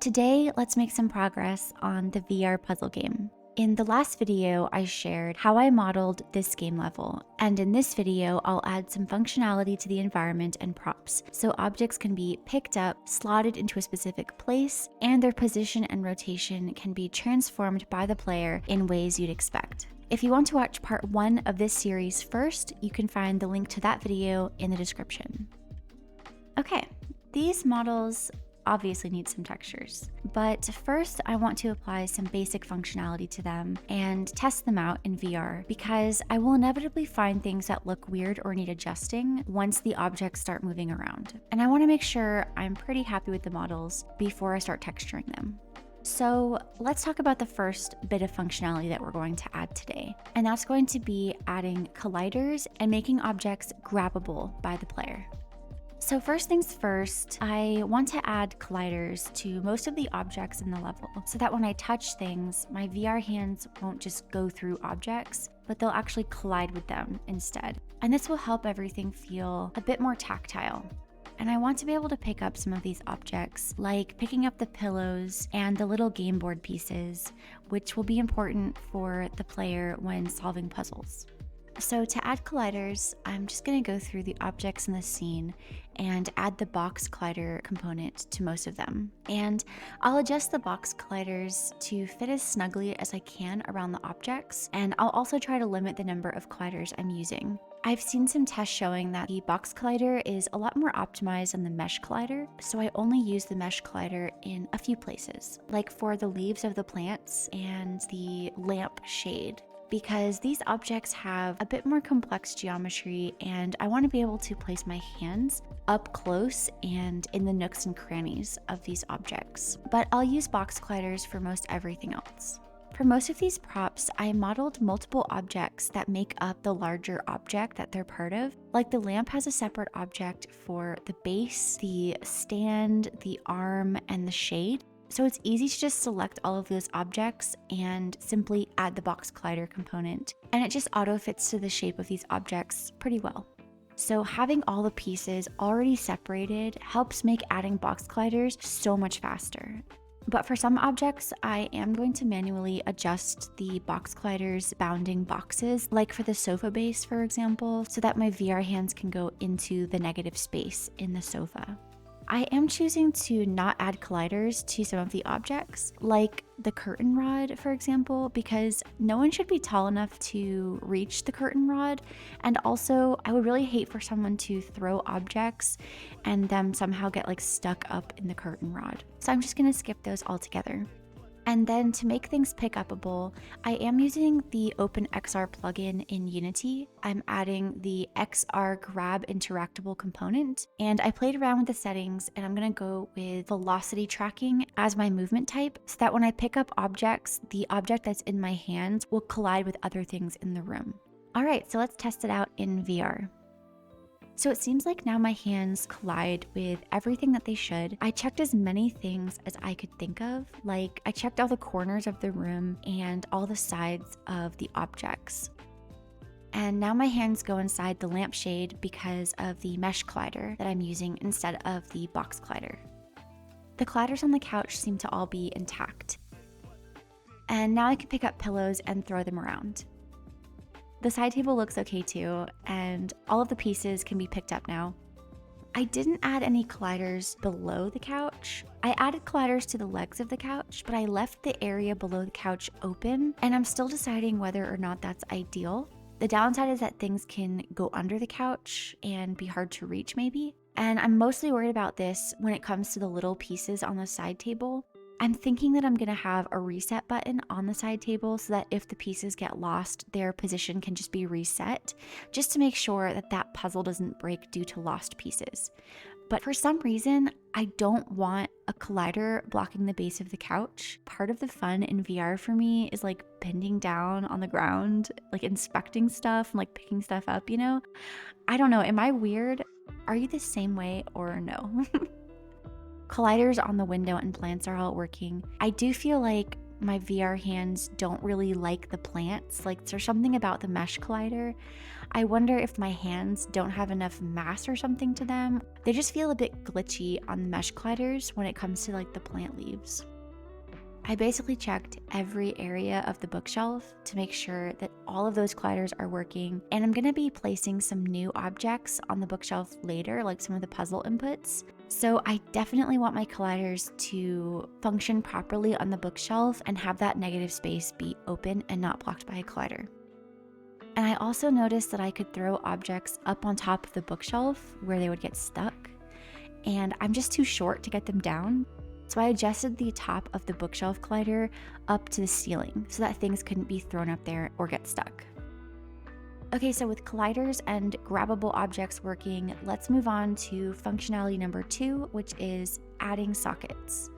Today, let's make some progress on the VR puzzle game. In the last video, I shared how I modeled this game level, and in this video, I'll add some functionality to the environment and props, so objects can be picked up, slotted into a specific place, and their position and rotation can be transformed by the player in ways you'd expect. If you want to watch part 1 of this series first, you can find the link to that video in the description. Okay, these models obviously need some textures, but first I want to apply some basic functionality to them and test them out in VR because I will inevitably find things that look weird or need adjusting once the objects start moving around. And I want to make sure I'm pretty happy with the models before I start texturing them. So let's talk about the first bit of functionality that we're going to add today, and that's going to be adding colliders and making objects grabbable by the player. So first things first, I want to add colliders to most of the objects in the level so that when I touch things, my VR hands won't just go through objects, but they'll actually collide with them instead. And this will help everything feel a bit more tactile. And I want to be able to pick up some of these objects, like picking up the pillows and the little game board pieces, which will be important for the player when solving puzzles. So to add colliders, I'm just going to go through the objects in the scene and add the box collider component to most of them. And I'll adjust the box colliders to fit as snugly as I can around the objects, and I'll also try to limit the number of colliders I'm using. I've seen some tests showing that the box collider is a lot more optimized than the mesh collider, so I only use the mesh collider in a few places, like for the leaves of the plants and the lamp shade, because these objects have a bit more complex geometry and I want to be able to place my hands up close and in the nooks and crannies of these objects. But I'll use box colliders for most everything else. For most of these props, I modeled multiple objects that make up the larger object that they're part of. Like the lamp has a separate object for the base, the stand, the arm, and the shade. So it's easy to just select all of those objects and simply add the box collider component. And it just auto fits to the shape of these objects pretty well. So having all the pieces already separated helps make adding box colliders so much faster. But for some objects, I am going to manually adjust the box colliders bounding boxes, like for the sofa base, for example, so that my VR hands can go into the negative space in the sofa. I am choosing to not add colliders to some of the objects, like the curtain rod, for example, because no one should be tall enough to reach the curtain rod. And also, I would really hate for someone to throw objects and them somehow get stuck up in the curtain rod. So I'm just gonna skip those altogether. And then to make things pick upable, I am using the OpenXR plugin in Unity. I'm adding the XR Grab interactable component, and I played around with the settings, and I'm gonna go with velocity tracking as my movement type so that when I pick up objects, the object that's in my hands will collide with other things in the room. All right, so let's test it out in VR. So it seems like now my hands collide with everything that they should. I checked as many things as I could think of. Like I checked all the corners of the room and all the sides of the objects. And now my hands go inside the lampshade because of the mesh collider that I'm using instead of the box collider. The colliders on the couch seem to all be intact. And now I can pick up pillows and throw them around. The side table looks okay too, and all of the pieces can be picked up now. I didn't add any colliders below the couch. I added colliders to the legs of the couch, but I left the area below the couch open, and I'm still deciding whether or not that's ideal. The downside is that things can go under the couch and be hard to reach maybe. And I'm mostly worried about this when it comes to the little pieces on the side table. I'm thinking that I'm gonna have a reset button on the side table so that if the pieces get lost, their position can just be reset, just to make sure that that puzzle doesn't break due to lost pieces. But for some reason, I don't want a collider blocking the base of the couch. Part of the fun in VR for me is bending down on the ground, inspecting stuff and picking stuff up, you know? I don't know, am I weird? Are you the same way or no? Colliders on the window and plants are all working. I do feel like my VR hands don't really like the plants. Like there's something about the mesh collider. I wonder if my hands don't have enough mass or something to them. They just feel a bit glitchy on the mesh colliders when it comes to like the plant leaves. I basically checked every area of the bookshelf to make sure that all of those colliders are working, and I'm gonna be placing some new objects on the bookshelf later, like some of the puzzle inputs. So I definitely want my colliders to function properly on the bookshelf and have that negative space be open and not blocked by a collider. And I also noticed that I could throw objects up on top of the bookshelf where they would get stuck, and I'm just too short to get them down. So I adjusted the top of the bookshelf collider up to the ceiling so that things couldn't be thrown up there or get stuck. Okay, so with colliders and grabbable objects working, let's move on to functionality number 2, which is adding sockets.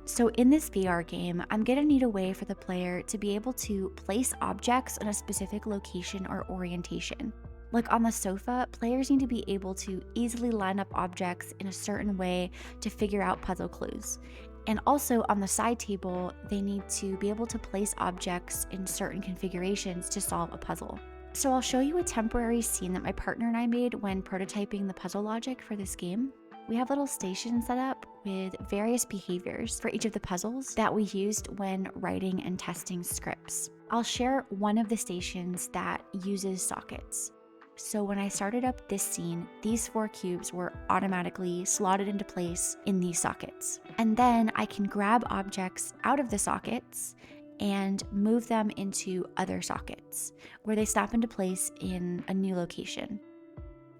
So in this VR game, I'm gonna need a way for the player to be able to place objects in a specific location or orientation. Like on the sofa, players need to be able to easily line up objects in a certain way to figure out puzzle clues. And also on the side table, they need to be able to place objects in certain configurations to solve a puzzle. So I'll show you a temporary scene that my partner and I made when prototyping the puzzle logic for this game. We have little stations set up with various behaviors for each of the puzzles that we used when writing and testing scripts. I'll share one of the stations that uses sockets. So when I started up this scene, these 4 cubes were automatically slotted into place in these sockets. And then I can grab objects out of the sockets and move them into other sockets where they snap into place in a new location.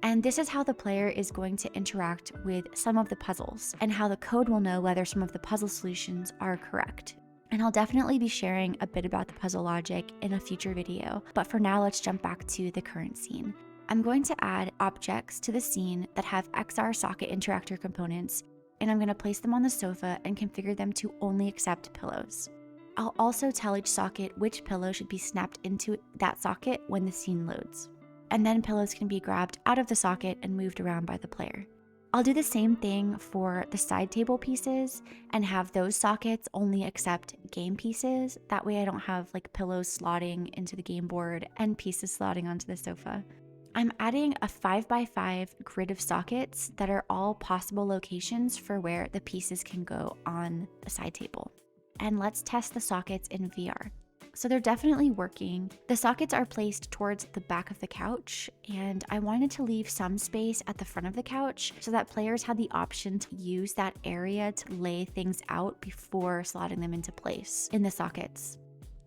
And this is how the player is going to interact with some of the puzzles and how the code will know whether some of the puzzle solutions are correct. And I'll definitely be sharing a bit about the puzzle logic in a future video, but for now let's jump back to the current scene. I'm going to add objects to the scene that have XR socket interactor components, and I'm going to place them on the sofa and configure them to only accept pillows. I'll also tell each socket which pillow should be snapped into that socket when the scene loads. And then pillows can be grabbed out of the socket and moved around by the player. I'll do the same thing for the side table pieces and have those sockets only accept game pieces. That way I don't have like pillows slotting into the game board and pieces slotting onto the sofa. I'm adding a 5x5 grid of sockets that are all possible locations for where the pieces can go on the side table. And let's test the sockets in VR. So they're definitely working. The sockets are placed towards the back of the couch, and I wanted to leave some space at the front of the couch so that players had the option to use that area to lay things out before slotting them into place in the sockets.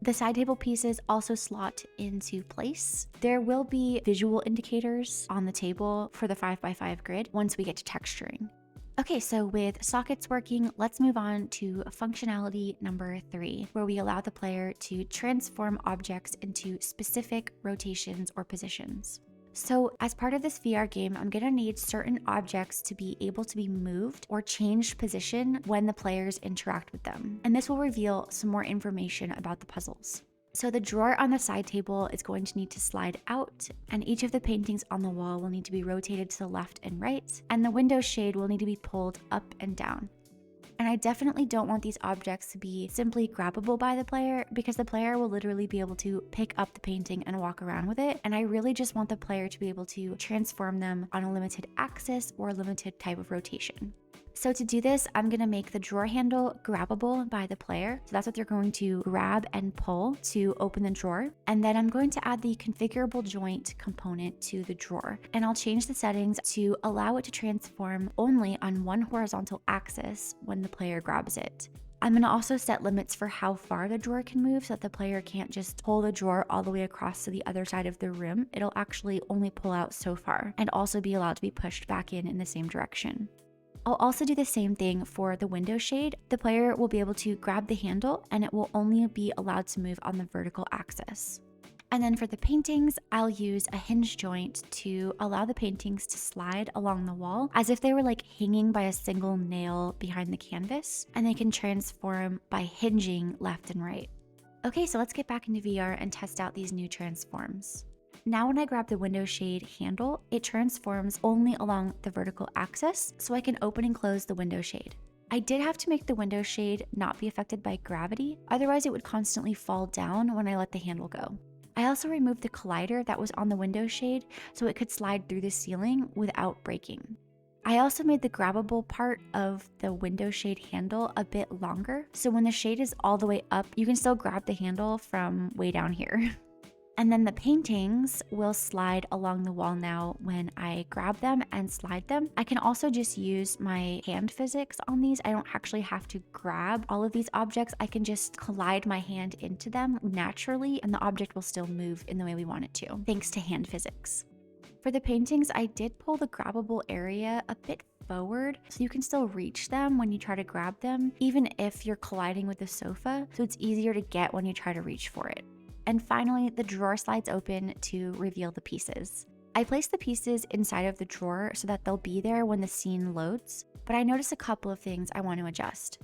The side table pieces also slot into place. There will be visual indicators on the table for the 5x5 grid once we get to texturing. Okay, so with sockets working, let's move on to functionality number 3, where we allow the player to transform objects into specific rotations or positions. So as part of this VR game, I'm gonna need certain objects to be able to be moved or changed position when the players interact with them. And this will reveal some more information about the puzzles. So the drawer on the side table is going to need to slide out, and each of the paintings on the wall will need to be rotated to the left and right, and the window shade will need to be pulled up and down. And I definitely don't want these objects to be simply grabbable by the player, because the player will literally be able to pick up the painting and walk around with it. And I really just want the player to be able to transform them on a limited axis or a limited type of rotation. So to do this, I'm gonna make the drawer handle grabbable by the player. So that's what they're going to grab and pull to open the drawer. And then I'm going to add the configurable joint component to the drawer. And I'll change the settings to allow it to transform only on one horizontal axis when the player grabs it. I'm gonna also set limits for how far the drawer can move so that the player can't just pull the drawer all the way across to the other side of the room. It'll actually only pull out so far and also be allowed to be pushed back in the same direction. I'll also do the same thing for the window shade. The player will be able to grab the handle and it will only be allowed to move on the vertical axis. And then for the paintings, I'll use a hinge joint to allow the paintings to slide along the wall as if they were like hanging by a single nail behind the canvas, and they can transform by hinging left and right. Okay, so let's get back into VR and test out these new transforms. Now when I grab the window shade handle, it transforms only along the vertical axis, so I can open and close the window shade. I did have to make the window shade not be affected by gravity, otherwise it would constantly fall down when I let the handle go. I also removed the collider that was on the window shade so it could slide through the ceiling without breaking. I also made the grabbable part of the window shade handle a bit longer, so when the shade is all the way up, you can still grab the handle from way down here. And then the paintings will slide along the wall now when I grab them and slide them. I can also just use my hand physics on these. I don't actually have to grab all of these objects. I can just collide my hand into them naturally and the object will still move in the way we want it to, thanks to hand physics. For the paintings, I did pull the grabbable area a bit forward so you can still reach them when you try to grab them, even if you're colliding with the sofa, so it's easier to get when you try to reach for it. And finally, the drawer slides open to reveal the pieces. I placed the pieces inside of the drawer so that they'll be there when the scene loads, but I noticed a couple of things I want to adjust.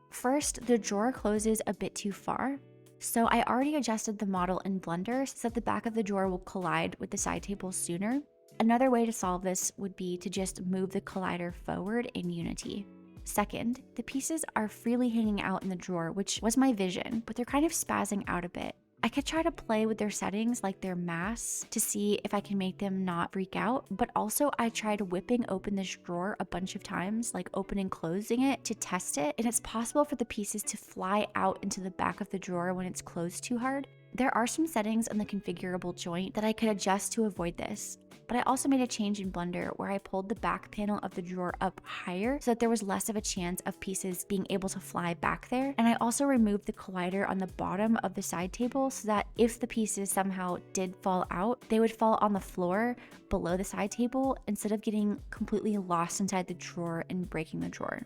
First, the drawer closes a bit too far, so I already adjusted the model in Blender so that the back of the drawer will collide with the side table sooner. Another way to solve this would be to just move the collider forward in Unity. Second, the pieces are freely hanging out in the drawer, which was my vision, but they're kind of spazzing out a bit. I could try to play with their settings like their mass to see if I can make them not freak out, but also I tried whipping open this drawer a bunch of times, like opening and closing it to test it, and it's possible for the pieces to fly out into the back of the drawer when it's closed too hard. There are some settings on the configurable joint that I could adjust to avoid this, but I also made a change in Blender where I pulled the back panel of the drawer up higher so that there was less of a chance of pieces being able to fly back there. And I also removed the collider on the bottom of the side table so that if the pieces somehow did fall out, they would fall on the floor below the side table instead of getting completely lost inside the drawer and breaking the drawer.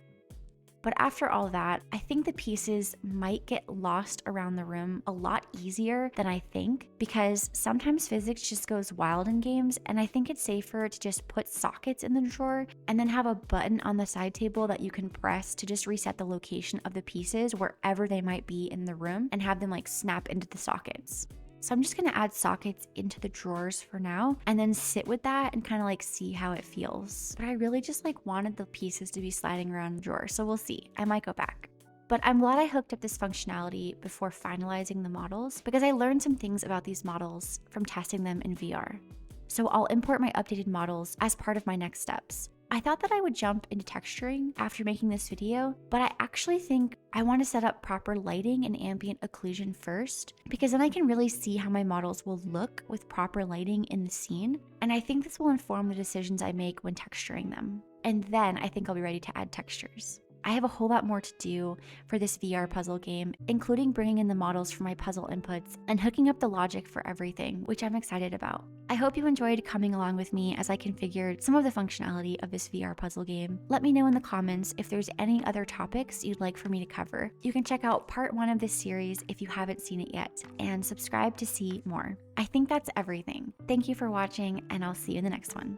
But after all that, I think the pieces might get lost around the room a lot easier than I think, because sometimes physics just goes wild in games, and I think it's safer to just put sockets in the drawer and then have a button on the side table that you can press to just reset the location of the pieces wherever they might be in the room and have them like snap into the sockets. So I'm just gonna add sockets into the drawers for now and then sit with that and kind of like see how it feels. But I really just like wanted the pieces to be sliding around the drawer, so we'll see. I might go back. But I'm glad I hooked up this functionality before finalizing the models because I learned some things about these models from testing them in VR. So I'll import my updated models as part of my next steps. I thought that I would jump into texturing after making this video, but I actually think I want to set up proper lighting and ambient occlusion first, because then I can really see how my models will look with proper lighting in the scene, and I think this will inform the decisions I make when texturing them. And then I think I'll be ready to add textures. I have a whole lot more to do for this VR puzzle game, including bringing in the models for my puzzle inputs and hooking up the logic for everything, which I'm excited about. I hope you enjoyed coming along with me as I configured some of the functionality of this VR puzzle game. Let me know in the comments if there's any other topics you'd like for me to cover. You can check out part 1 of this series if you haven't seen it yet, and subscribe to see more. I think that's everything. Thank you for watching, and I'll see you in the next one.